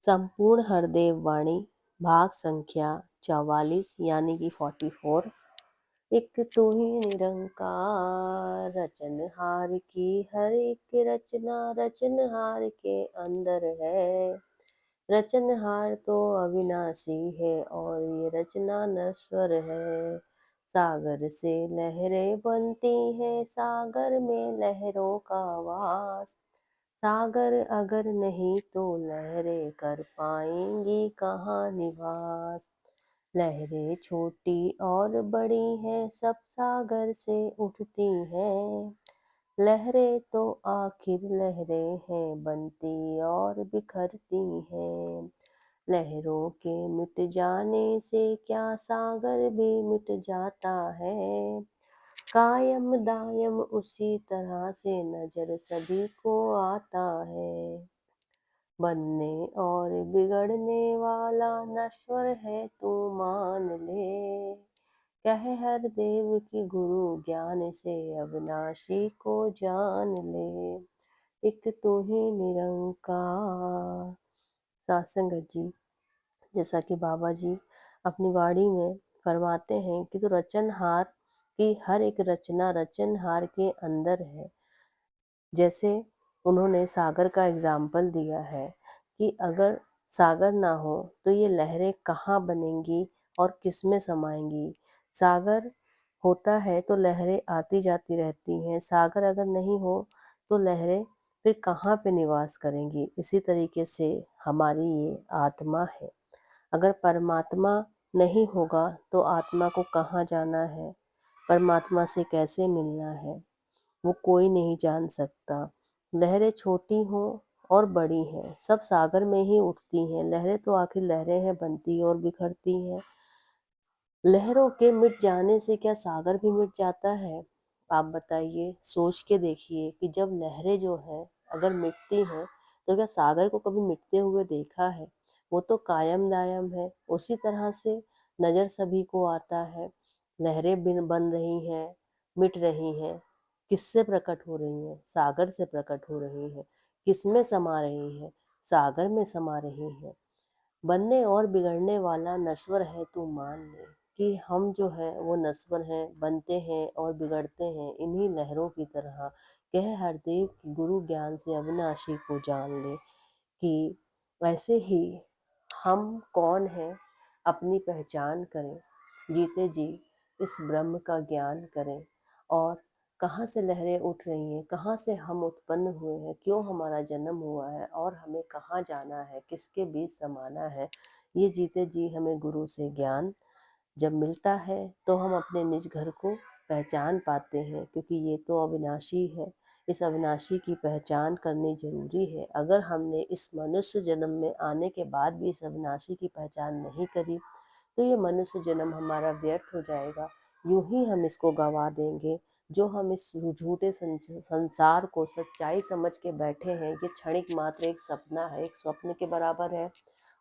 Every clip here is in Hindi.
संपूर्ण हरदेव वाणी भाग संख्या 44 यानी कि 44। एक तू ही निरंकार रचनहार की हर एक रचना रचनहार के अंदर है। रचनहार तो अविनाशी है और ये रचना नश्वर है। सागर से लहरें बनती हैं, सागर में लहरों का वास। सागर अगर नहीं तो लहरें कर पाएंगी कहाँ निवास। लहरें छोटी और बड़ी हैं, सब सागर से उठती हैं। लहरें तो आखिर लहरें हैं, बनती और बिखरती हैं। लहरों के मिट जाने से क्या सागर भी मिट जाता है। कायम दायम उसी तरह से नजर सभी को आता है। बनने और बिगड़ने वाला नश्वर है तू मान ले। कह हर देव की गुरु ज्ञान से अविनाशी को जान ले। एक तू ही निरंकार। सासंगत जी, जैसा कि बाबा जी अपनी वाणी में फरमाते हैं कि तो रचनहार की हर एक रचना रचनहार के अंदर है। जैसे उन्होंने सागर का एग्जाम्पल दिया है कि अगर सागर ना हो तो ये लहरें कहाँ बनेंगी और किस में समाएंगी। सागर होता है तो लहरें आती जाती रहती हैं, सागर अगर नहीं हो तो लहरें फिर कहाँ पे निवास करेंगी। इसी तरीके से हमारी ये आत्मा है। अगर परमात्मा नहीं होगा तो आत्मा को कहाँ जाना है, परमात्मा से कैसे मिलना है, वो कोई नहीं जान सकता। लहरें छोटी हों और बड़ी हैं, सब सागर में ही उठती हैं। लहरें तो आखिर लहरें हैं, बनती और बिखरती हैं। लहरों के मिट जाने से क्या सागर भी मिट जाता है? आप बताइए, सोच के देखिए कि जब लहरें जो हैं अगर मिटती हैं तो क्या सागर को कभी मिटते हुए देखा है? वो तो कायम दायम है। उसी तरह से नजर सभी को आता है। लहरें बिन बन रही हैं, मिट रही हैं, किससे प्रकट हो रही हैं? सागर से प्रकट हो रही हैं। किसमें समा रही हैं? सागर में समा रही हैं। बनने और बिगड़ने वाला नश्वर है तू मान ले कि हम जो है वो नश्वर हैं, बनते हैं और बिगड़ते हैं इन्हीं लहरों की तरह। कह हरदेव की गुरु ज्ञान से अविनाशी को जान ले कि वैसे ही हम कौन हैं अपनी पहचान करें, जीते जी इस ब्रह्म का ज्ञान करें और कहाँ से लहरें उठ रही हैं, कहाँ से हम उत्पन्न हुए हैं, क्यों हमारा जन्म हुआ है और हमें कहाँ जाना है, किसके बीच समाना है। ये जीते जी हमें गुरु से ज्ञान जब मिलता है तो हम अपने निज घर को पहचान पाते हैं, क्योंकि ये तो अविनाशी है। इस अविनाशी की पहचान करनी जरूरी है। अगर हमने इस मनुष्य जन्म में आने के बाद भी इस अविनाशी की पहचान नहीं करी तो ये मनुष्य जन्म हमारा व्यर्थ हो जाएगा। यूं ही हम इसको गवा देंगे। जो हम इस झूठे संसार को सच्चाई समझ के बैठे हैं, ये क्षणिक मात्र एक सपना है, एक स्वप्न के बराबर है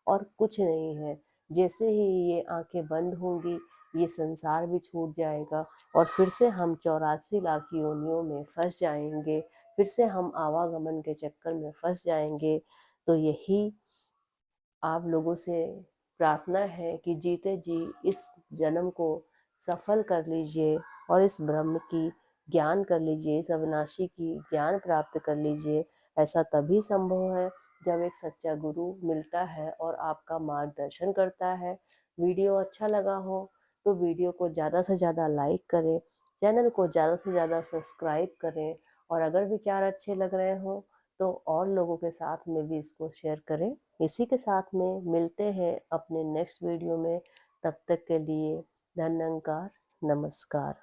और कुछ नहीं है। जैसे ही ये आंखें बंद होंगी ये संसार भी छूट जाएगा और फिर से हम 84 लाख योनियों में फंस जाएंगे। फिर से हम आवागमन के चक्कर में फंस जाएंगे। तो यही आप लोगों से प्रार्थना है कि जीते जी इस जन्म को सफल कर लीजिए और इस ब्रह्म की ज्ञान कर लीजिए, इस अविनाशी की ज्ञान प्राप्त कर लीजिए। ऐसा तभी संभव है जब एक सच्चा गुरु मिलता है और आपका मार्गदर्शन करता है। वीडियो अच्छा लगा हो तो वीडियो को ज़्यादा से ज़्यादा लाइक करें, चैनल को ज़्यादा से ज़्यादा सब्सक्राइब करें और अगर विचार अच्छे लग रहे हों तो और लोगों के साथ में भी इसको शेयर करें। इसी के साथ में मिलते हैं अपने नेक्स्ट वीडियो में। तब तक के लिए धन्यवाद, नमस्कार।